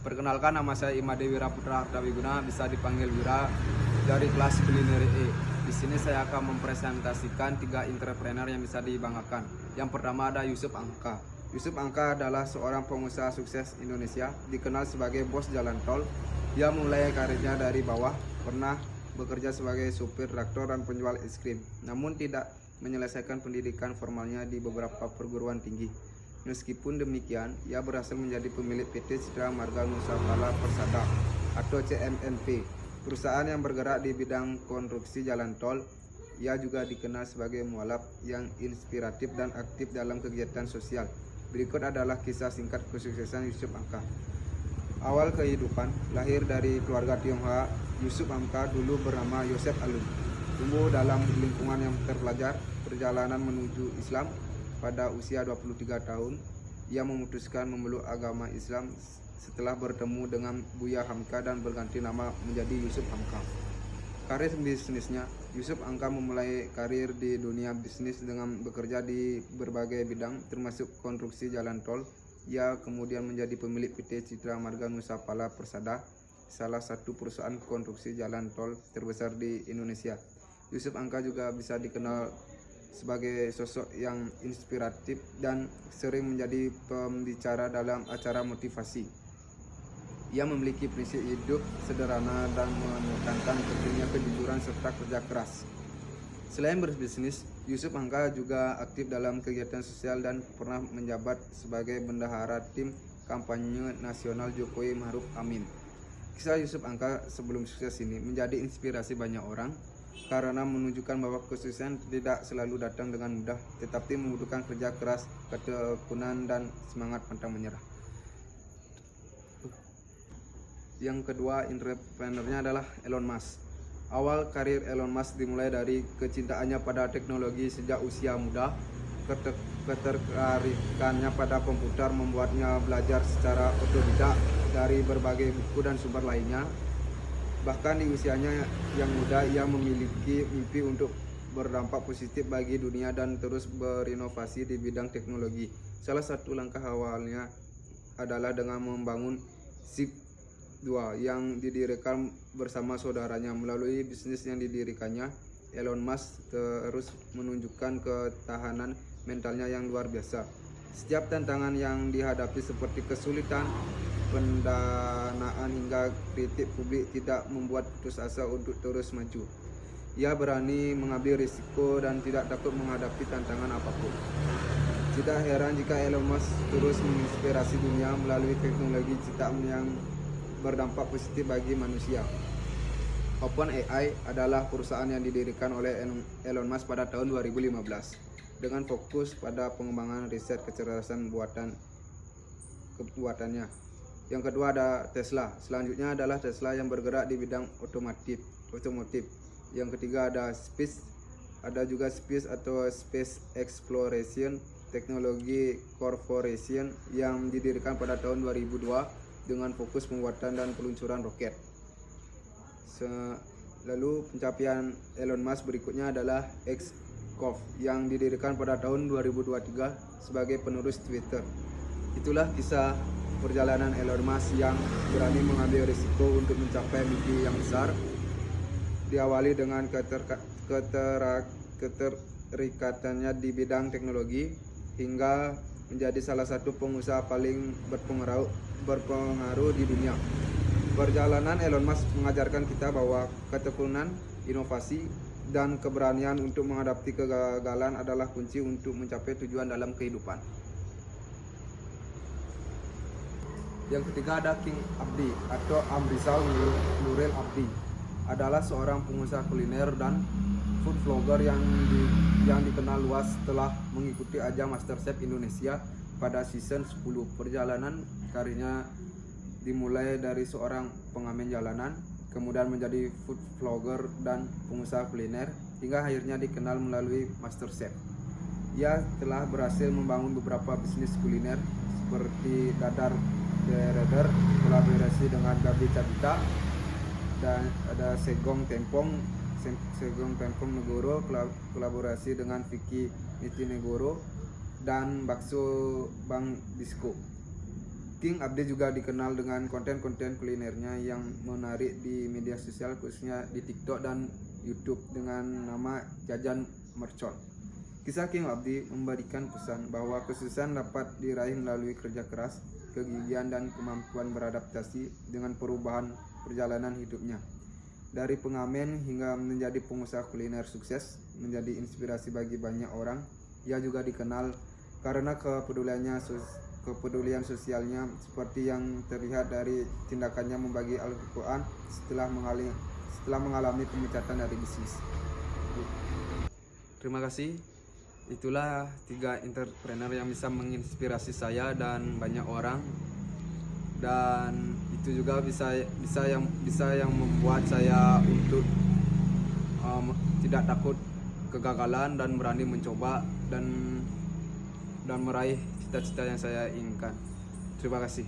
Perkenalkan, nama saya Imade Wiraputra Hartawiguna, bisa dipanggil Wira, dari kelas kuliner E. Di sini saya akan mempresentasikan 3 entrepreneur yang bisa dibanggakan. Yang pertama ada Yusuf Angka. Yusuf Angka adalah seorang pengusaha sukses Indonesia, dikenal sebagai bos jalan tol. Dia mulai karirnya dari bawah, pernah bekerja sebagai supir traktor dan penjual es krim, namun tidak menyelesaikan pendidikan formalnya di beberapa perguruan tinggi. Meskipun demikian, ia berhasil menjadi pemilik PT Citra Marga Nusapala Persada atau CMNP, perusahaan yang bergerak di bidang konstruksi jalan tol. Ia juga dikenal sebagai mualaf yang inspiratif dan aktif dalam kegiatan sosial. Berikut adalah kisah singkat kesuksesan Yusuf Angka. Awal kehidupan, lahir dari keluarga Tionghoa, Yusuf Angka dulu bernama Yosef Alun. Tumbuh dalam lingkungan yang terpelajar, perjalanan menuju Islam. Pada usia 23 tahun, ia memutuskan memeluk agama Islam setelah bertemu dengan Buya Hamka dan berganti nama menjadi Yusuf Hamka. Karir bisnisnya, Yusuf Angka memulai karir di dunia bisnis dengan bekerja di berbagai bidang termasuk konstruksi jalan tol. Ia kemudian menjadi pemilik PT Citra Marga Nusapala Persada, salah satu perusahaan konstruksi jalan tol terbesar di Indonesia. Yusuf Angka juga bisa dikenal sebagai sosok yang inspiratif dan sering menjadi pembicara dalam acara motivasi. Ia memiliki prinsip hidup sederhana dan menekankan pentingnya kejujuran serta kerja keras. Selain berbisnis, Yusuf Angka juga aktif dalam kegiatan sosial dan pernah menjabat sebagai bendahara tim kampanye nasional Jokowi Ma'ruf Amin. Kisah Yusuf Angka sebelum sukses ini menjadi inspirasi banyak orang, karena menunjukkan bahwa kesuksesan tidak selalu datang dengan mudah, tetapi membutuhkan kerja keras, ketekunan, dan semangat pantang menyerah. Yang kedua entrepreneurnya adalah Elon Musk. Awal karir Elon Musk dimulai dari kecintaannya pada teknologi sejak usia muda. Ketertarikannya pada komputer membuatnya belajar secara otodidak dari berbagai buku dan sumber lainnya. Bahkan di usianya yang muda, ia memiliki mimpi untuk berdampak positif bagi dunia dan terus berinovasi di bidang teknologi. Salah satu langkah awalnya adalah dengan membangun Zip2 yang didirikan bersama saudaranya. Melalui bisnis yang didirikannya, Elon Musk terus menunjukkan ketahanan mentalnya yang luar biasa. Setiap tantangan yang dihadapi seperti kesulitan pendanaan hingga kritik publik tidak membuat putus asa untuk terus maju. Ia berani mengambil risiko dan tidak takut menghadapi tantangan apapun. Tidak heran jika Elon Musk terus menginspirasi dunia melalui teknologi ciptaan yang berdampak positif bagi manusia. OpenAI adalah perusahaan yang didirikan oleh Elon Musk pada tahun 2015 dengan fokus pada pengembangan riset kecerdasan buatannya. Yang kedua ada Tesla. Selanjutnya adalah Tesla yang bergerak di bidang otomotif. Yang ketiga ada Space. Ada juga Space atau Space Exploration Technology Corporation yang didirikan pada tahun 2002 dengan fokus pembuatan dan peluncuran roket. Lalu pencapaian Elon Musk berikutnya adalah X Corp yang didirikan pada tahun 2023 sebagai penerus Twitter. Itulah kisah perjalanan Elon Musk yang berani mengambil risiko untuk mencapai mimpi yang besar. Diawali dengan keterikatannya di bidang teknologi hingga menjadi salah satu pengusaha paling berpengaruh di dunia. Perjalanan Elon Musk mengajarkan kita bahwa ketekunan, inovasi, dan keberanian untuk menghadapi kegagalan adalah kunci untuk mencapai tujuan dalam kehidupan. Yang ketiga ada King Abdi atau Amrizal Nuril Abdi, adalah seorang pengusaha kuliner dan food vlogger yang dikenal luas setelah mengikuti ajang MasterChef Indonesia pada season 10. Perjalanan karirnya dimulai dari seorang pengamen jalanan, kemudian menjadi food vlogger dan pengusaha kuliner, hingga akhirnya dikenal melalui MasterChef. Ia telah berhasil membangun beberapa bisnis kuliner seperti Dadar Dereder, kolaborasi dengan Gabi Cabita, dan ada Segong Tempong Negoro, kolaborasi dengan Vicky Nitinegoro, dan Bakso Bang Disco. King Abdi juga dikenal dengan konten-konten kulinernya yang menarik di media sosial, khususnya di TikTok dan YouTube dengan nama Jajan Mercon. Kisah King Abdi memberikan pesan bahwa kesuksesan dapat diraih melalui kerja keras, kegigihan dan kemampuan beradaptasi dengan perubahan perjalanan hidupnya. Dari pengamen hingga menjadi pengusaha kuliner sukses, menjadi inspirasi bagi banyak orang. Ia juga dikenal karena kepedulian sosialnya, seperti yang terlihat dari tindakannya membagi Al-Quran setelah mengalami pemecatan dari bisnis. Terima kasih. Itulah 3 entrepreneur yang bisa menginspirasi saya dan banyak orang, dan itu juga bisa yang membuat saya untuk tidak takut kegagalan dan berani mencoba dan meraih cita-cita yang saya inginkan. Terima kasih.